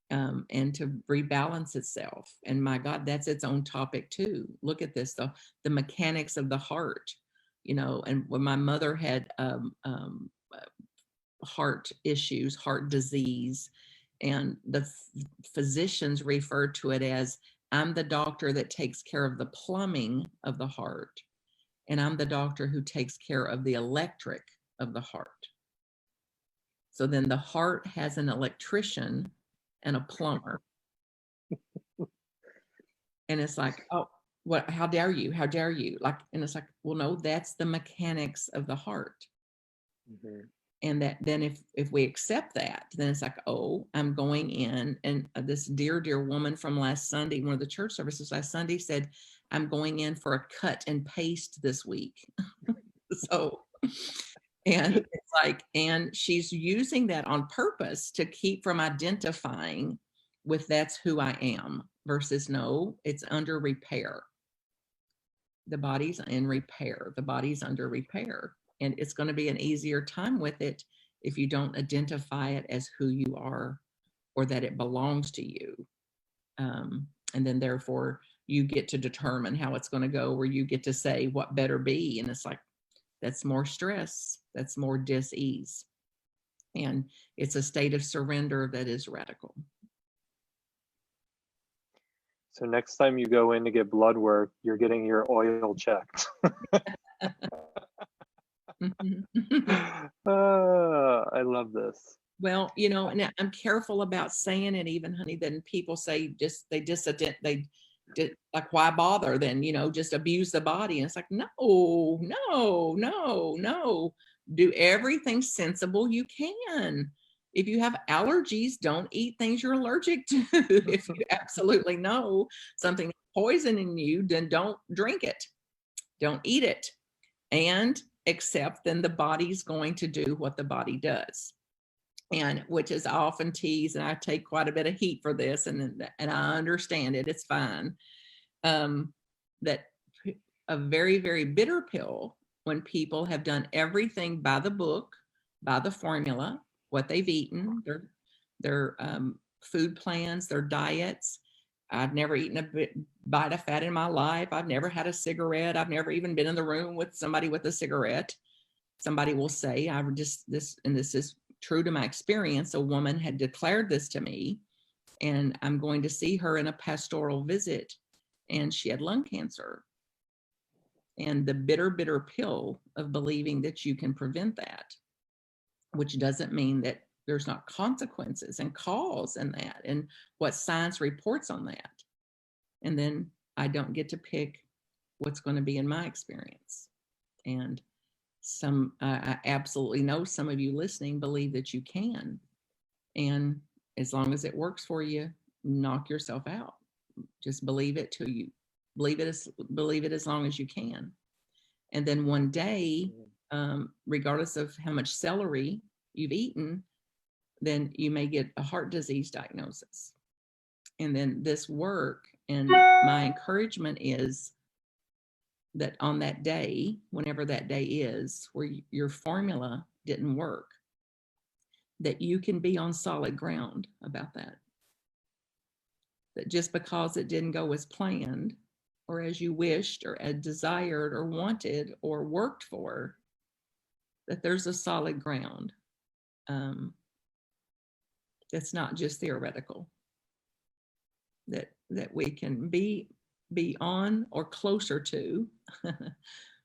and to rebalance itself. And my God, that's its own topic too. Look at this, the mechanics of the heart, and when my mother had heart issues, heart disease, and the physicians referred to it as, I'm the doctor that takes care of the plumbing of the heart, and I'm the doctor who takes care of the electric of the heart. So then the heart has an electrician and a plumber. And it's like, oh, what, how dare you? How dare you? Like, and it's like, well, no, that's the mechanics of the heart. Mm-hmm. And that then if we accept that, then it's like, oh, I'm going in. And this dear woman from last Sunday, one of the church services last Sunday, said, I'm going in for a cut and paste this week. So, and it's like, and she's using that on purpose to keep from identifying with that's who I am versus no, it's under repair. The body's in repair. The body's under repair. And it's going to be an easier time with it if you don't identify it as who you are or that it belongs to you. And then therefore you get to determine how it's going to go, or you get to say what better be. And it's like, that's more stress. That's more dis-ease. And it's a state of surrender that is radical. So next time you go in to get blood work, you're getting your oil checked. I love this. Well, you know, and I'm careful about saying it, even, honey, then people say like, why bother then, you know, just abuse the body. And it's like, no, no, no, no. Do everything sensible you can. If you have allergies, don't eat things you're allergic to. If you absolutely know something is poisoning you, then don't drink it. Don't eat it. And accept then the body's going to do what the body does. And which is often teased, and I take quite a bit of heat for this, and I understand it, it's fine. That a very, very bitter pill, when people have done everything by the book, by the formula, what they've eaten, their food plans, their diets. I've never eaten a bite of fat in my life. I've never had a cigarette. I've never even been in the room with somebody with a cigarette. Somebody will say, this is true to my experience. A woman had declared this to me, and I'm going to see her in a pastoral visit, and she had lung cancer. And the bitter, bitter pill of believing that you can prevent that, which doesn't mean that there's not consequences and cause in that, and what science reports on that. And then I don't get to pick what's going to be in my experience. And I absolutely know some of you listening believe that you can. And as long as it works for you, knock yourself out. Just believe it till you believe it as long as you can. And then one day, regardless of how much celery you've eaten, then you may get a heart disease diagnosis. And then this work, and my encouragement is that on that day, whenever that day is, where your formula didn't work, that you can be on solid ground about that. That just because it didn't go as planned, or as you wished, or as desired, or wanted, or worked for, that there's a solid ground. That's not just theoretical. That we can be on or closer to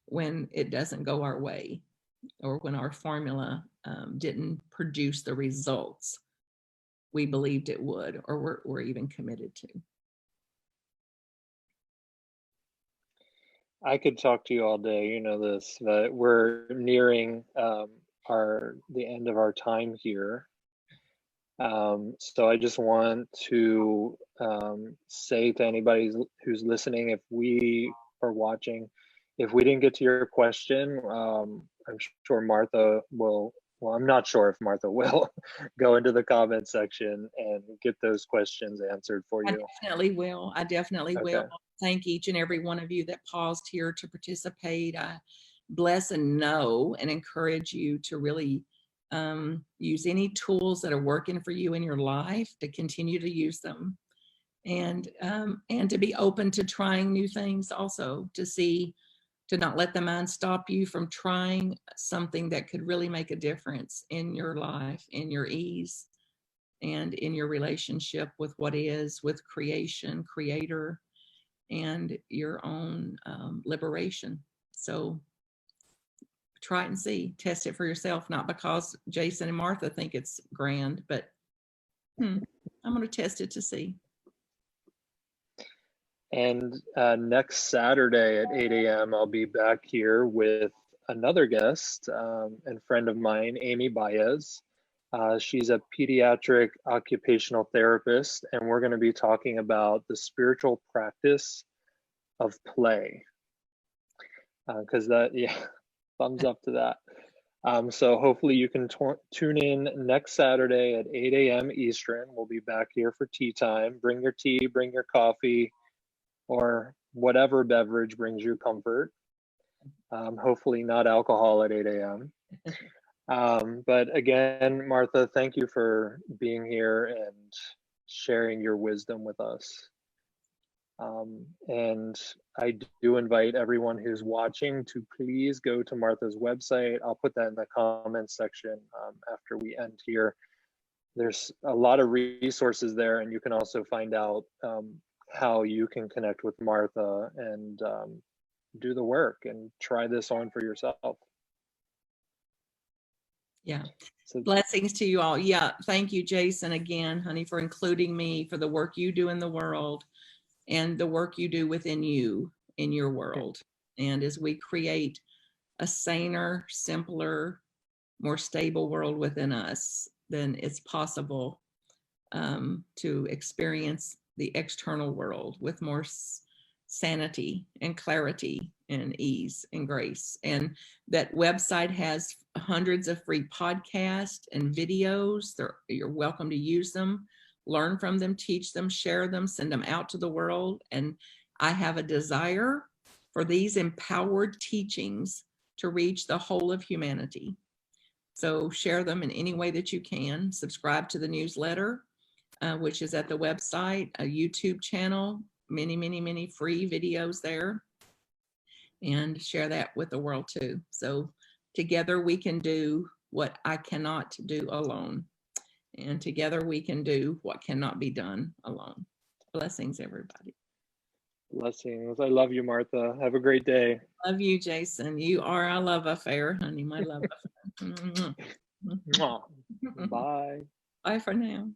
when it doesn't go our way, or when our formula didn't produce the results we believed it would, or we're even committed to. I could talk to you all day, you know this, but we're nearing the end of our time here. So I just want to say to anybody who's listening, if we are watching, if we didn't get to your question, I'm sure Martha will, well, I'm not sure if Martha will go into the comment section and get those questions answered for you. I definitely will. Thank each and every one of you that paused here to participate. I bless and know and encourage you to really use any tools that are working for you in your life, to continue to use them, and to be open to trying new things also, to not let the mind stop you from trying something that could really make a difference in your life, in your ease, and in your relationship with what is, with creation, creator, and your own liberation. So try it and see, test it for yourself, not because Jason and Martha think it's grand, but I'm going to test it to see. And next Saturday at 8 a.m., I'll be back here with another guest and friend of mine, Amy Baez. She's a pediatric occupational therapist, and we're going to be talking about the spiritual practice of play. Because thumbs up to that. So hopefully you can tune in next Saturday at 8 a.m. Eastern. We'll be back here for tea time. Bring your tea, bring your coffee, or whatever beverage brings you comfort. Hopefully not alcohol at 8 a.m. But again, Martha, thank you for being here and sharing your wisdom with us. And I do invite everyone who's watching to please go to Martha's website. I'll put that in the comments section after we end here. There's a lot of resources there, and you can also find out how you can connect with Martha and do the work and try this on for yourself. Yeah. So, Blessings to you all. Yeah. Thank you, Jason, again, honey, for including me, for the work you do in the world and the work you do within you in your world. And as we create a saner, simpler, more stable world within us, then it's possible to experience the external world with more sanity and clarity and ease and grace. And that website has hundreds of free podcasts and videos. You're welcome to use them, learn from them, teach them, share them, send them out to the world. And I have a desire for these empowered teachings to reach the whole of humanity. So share them in any way that you can. Subscribe to the newsletter, which is at the website, a YouTube channel, many free videos there, and share that with the world too. So together we can do what I cannot do alone. And together we can do what cannot be done alone. Blessings, everybody. blessings. I love you, Martha. Have a great day. Love you, Jason. You are a love affair, honey, my love affair. Bye. Bye for now.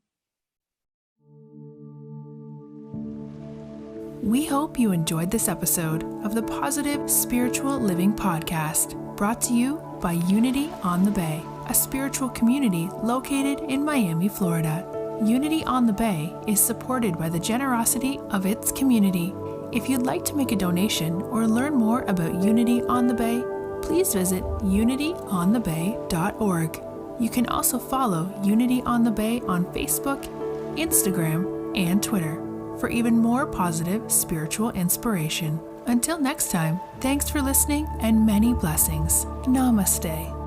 We hope you enjoyed this episode of the Positive Spiritual Living Podcast, brought to you by Unity on the Bay, a spiritual community located in Miami, Florida. Unity on the Bay is supported by the generosity of its community. If you'd like to make a donation or learn more about Unity on the Bay, please visit unityonthebay.org. You can also follow Unity on the Bay on Facebook, Instagram, and Twitter for even more positive spiritual inspiration. Until next time, thanks for listening and many blessings. Namaste.